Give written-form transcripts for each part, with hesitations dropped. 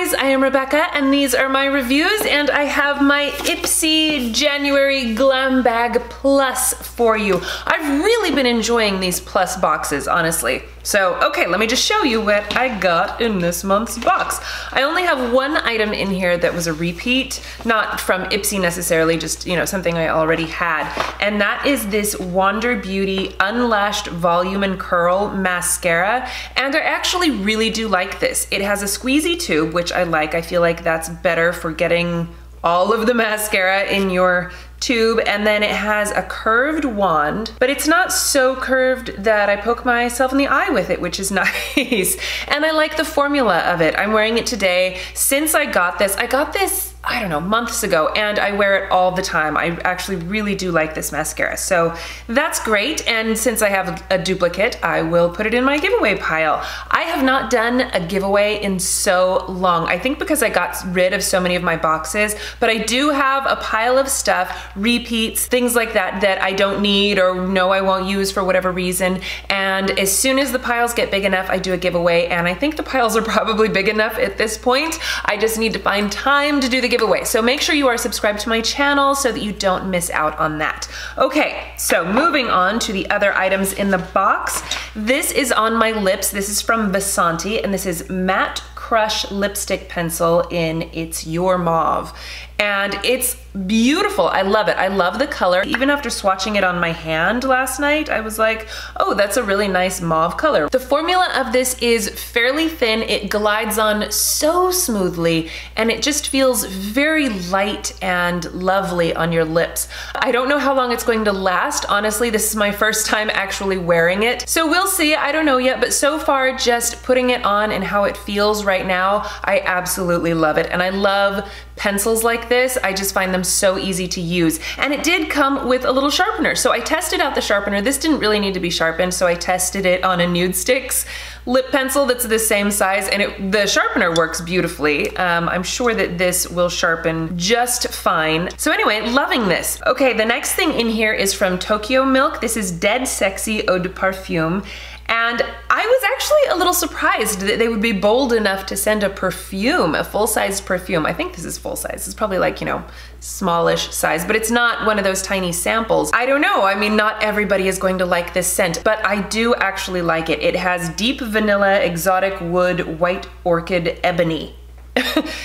guys, I am Rebecca and these are my reviews, and I have my IPSY January Glam Bag Plus for you. I've really been enjoying these Plus boxes, honestly. So, okay, let me just show you what I got in this month's box. I only have one item in here that was a repeat, not from IPSY necessarily, just, you know, something I already had. And that is this Wander Beauty Unlashed Volume and Curl Mascara. And I actually really do like this. It has a squeezy tube, which I like. I feel like that's better for getting all of the mascara in your tube, and then it has a curved wand, but it's not so curved that I poke myself in the eye with it, which is nice. And I like the formula of it. I'm wearing it today. Since I got this, I don't know, months ago, and I wear it all the time. I actually really do like this mascara, so that's great. And since I have a duplicate, I will put it in my giveaway pile. I have not done a giveaway in so long. I think because I got rid of so many of my boxes, but I do have a pile of stuff, repeats, things like that that I don't need or know I won't use for whatever reason. And as soon as the piles get big enough, I do a giveaway, and I think the piles are probably big enough at this point. I just need to find time to do the giveaway. So make sure you are subscribed to my channel so that you don't miss out on that. Okay, so moving on to the other items in the box. This is on my lips. This is from VASANTI, and this is Matte Crush Lipstick Pencil in It's Your Mauve. And it's beautiful. I love it. I love the color. Even after swatching it on my hand last night, I was like, oh, that's a really nice mauve color. The formula of this is fairly thin. It glides on so smoothly, and it just feels very light and lovely on your lips. I don't know how long it's going to last. Honestly, this is my first time actually wearing it, so we'll see. I don't know yet, but so far, just putting it on and how it feels right now, I absolutely love it. And I love pencils like this. I just find them so easy to use. And it did come with a little sharpener. So I tested out the sharpener. This didn't really need to be sharpened, so I tested it on a Nude Sticks lip pencil that's the same size, and the sharpener works beautifully. I'm sure that this will sharpen just fine. So anyway, loving this. Okay, the next thing in here is from TOKYOMILK. This is Dead Sexy Eau de Parfum. And I was actually a little surprised that they would be bold enough to send a perfume, a full-size perfume. I think this is full-size. It's probably like, you know, smallish size, but it's not one of those tiny samples. I don't know. I mean, not everybody is going to like this scent, but I do actually like it. It has deep vanilla, exotic wood, white orchid, ebony.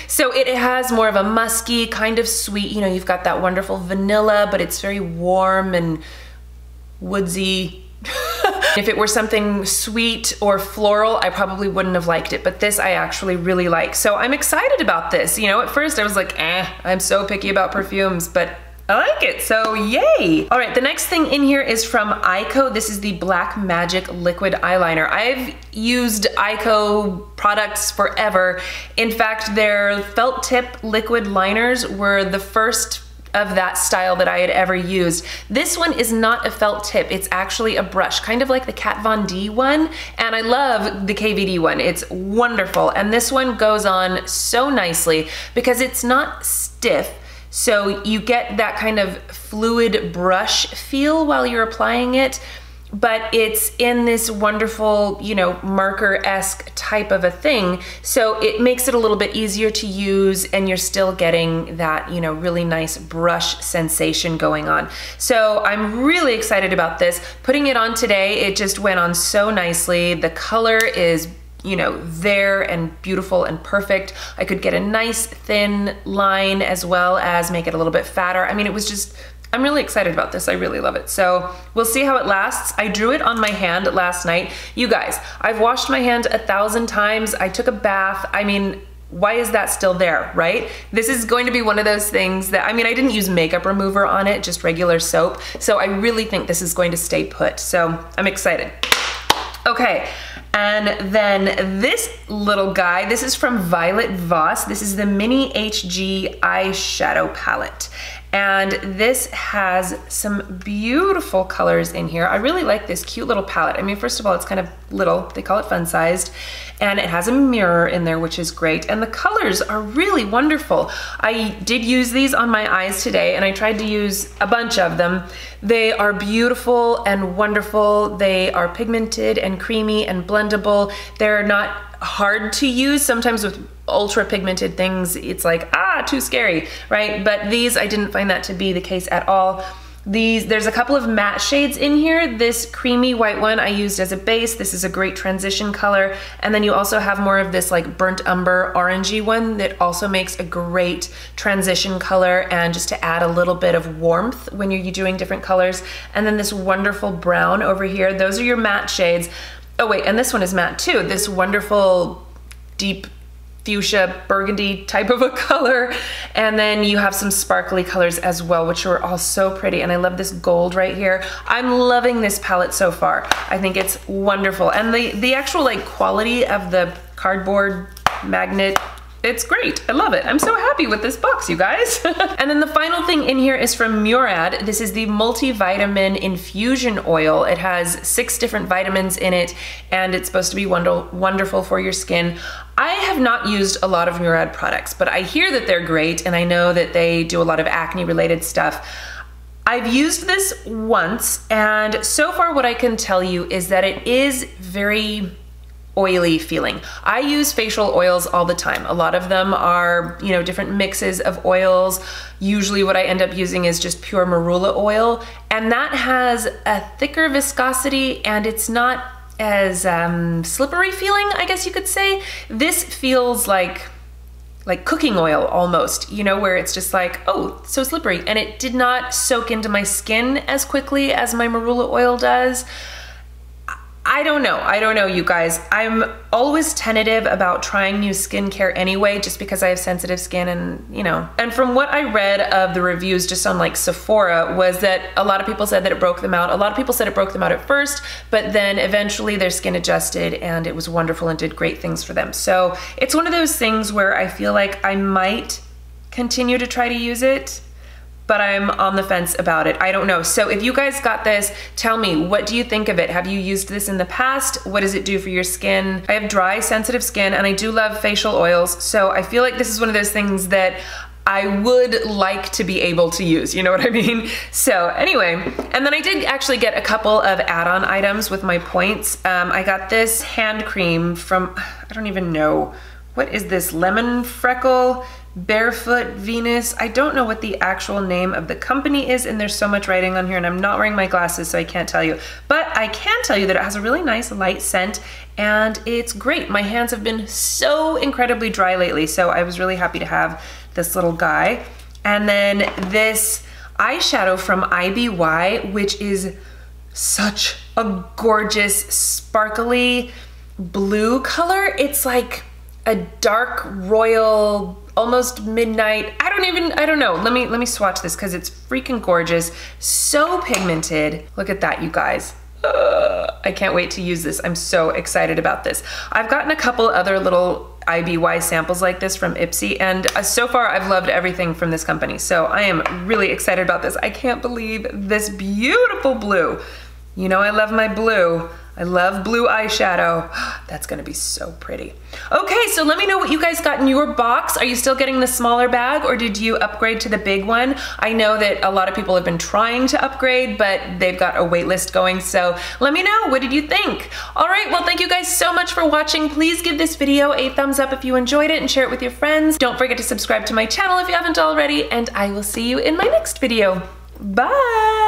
So it has more of a musky, kind of sweet, you know, you've got that wonderful vanilla, but it's very warm and woodsy. If it were something sweet or floral, I probably wouldn't have liked it, but this I actually really like. So I'm excited about this. You know, at first I was like, I'm so picky about perfumes, but I like it, so yay! All right, the next thing in here is from EYEKO. This is the Black Magic Liquid Eyeliner. I've used EYEKO products forever. In fact, their felt tip liquid liners were the first of that style that I had ever used. This one is not a felt tip, it's actually a brush, kind of like the Kat Von D one, and I love the KVD one. It's wonderful, and this one goes on so nicely because it's not stiff, so you get that kind of fluid brush feel while you're applying it, but it's in this wonderful, you know, marker-esque type of a thing, so it makes it a little bit easier to use, and you're still getting that, you know, really nice brush sensation going on. So I'm really excited about this. Putting it on today, it just went on so nicely. The color is, you know, there and beautiful and perfect. I could get a nice thin line as well as make it a little bit fatter. I mean, it was just, I'm really excited about this. I really love it. So we'll see how it lasts. I drew it on my hand last night. You guys, I've washed my hand 1,000 times. I took a bath. I mean, why is that still there, right? This is going to be one of those things that, I mean, I didn't use makeup remover on it, just regular soap. So I really think this is going to stay put. So I'm excited. Okay. And then this little guy, this is from Violet VOSS. This is the Mini HG Eyeshadow Palette. And this has some beautiful colors in here. I really like this cute little palette. I mean, first of all, it's kind of little. They call it fun-sized. And it has a mirror in there, which is great. And the colors are really wonderful. I did use these on my eyes today, and I tried to use a bunch of them. They are beautiful and wonderful. They are pigmented and creamy and blendable. They're not hard to use. Sometimes with ultra pigmented things, it's like, too scary, right? But these, I didn't find that to be the case at all. There's a couple of matte shades in here. This creamy white one I used as a base. This is a great transition color. And then you also have more of this like burnt umber orangey one that also makes a great transition color and just to add a little bit of warmth when you're doing different colors. And then this wonderful brown over here. Those are your matte shades. Oh wait, and this one is matte too. This wonderful deep fuchsia burgundy type of a color, and then you have some sparkly colors as well, which are all so pretty. And I love this gold right here. I'm loving this palette so far. I think it's wonderful, and the actual like quality of the cardboard magnet, it's great. I love it. I'm so happy with this box, you guys. And then the final thing in here is from MURAD. This is the multivitamin infusion oil. It has 6 different vitamins in it, and it's supposed to be wonderful for your skin. I have not used a lot of MURAD products, but I hear that they're great, and I know that they do a lot of acne related stuff. I've used this once, and so far what I can tell you is that it is very oily feeling. I use facial oils all the time. A lot of them are, you know, different mixes of oils. Usually what I end up using is just pure marula oil, and that has a thicker viscosity and it's not as slippery feeling, I guess you could say. This feels like cooking oil almost, you know, where it's just like, oh, so slippery. And it did not soak into my skin as quickly as my marula oil does. I don't know, you guys. I'm always tentative about trying new skincare anyway, just because I have sensitive skin and, you know. And from what I read of the reviews just on like Sephora was that a lot of people said that it broke them out. A lot of people said it broke them out at first, but then eventually their skin adjusted and it was wonderful and did great things for them. So it's one of those things where I feel like I might continue to try to use it, but I'm on the fence about it. I don't know. So if you guys got this, tell me, what do you think of it? Have you used this in the past? What does it do for your skin? I have dry, sensitive skin, and I do love facial oils, so I feel like this is one of those things that I would like to be able to use, you know what I mean? So anyway, and then I did actually get a couple of add-on items with my points. I got this hand cream from, I don't even know, what is this, Lemon Freckle? Barefoot Venus. I don't know what the actual name of the company is, and there's so much writing on here, and I'm not wearing my glasses, so I can't tell you. But I can tell you that it has a really nice light scent, and it's great. My hands have been so incredibly dry lately, so I was really happy to have this little guy. And then this eyeshadow from IBY, which is such a gorgeous, sparkly blue color. It's like a dark royal, almost midnight. I don't know. Let me swatch this because it's freaking gorgeous. So pigmented. Look at that, you guys. I can't wait to use this. I'm so excited about this. I've gotten a couple other little IBY samples like this from IPSY, and so far I've loved everything from this company. So I am really excited about this. I can't believe this beautiful blue. You know I love my blue. I love blue eyeshadow. That's gonna be so pretty. Okay, so let me know what you guys got in your box. Are you still getting the smaller bag, or did you upgrade to the big one? I know that a lot of people have been trying to upgrade, but they've got a wait list going, so let me know, what did you think? All right, well, thank you guys so much for watching. Please give this video a thumbs up if you enjoyed it and share it with your friends. Don't forget to subscribe to my channel if you haven't already, and I will see you in my next video. Bye!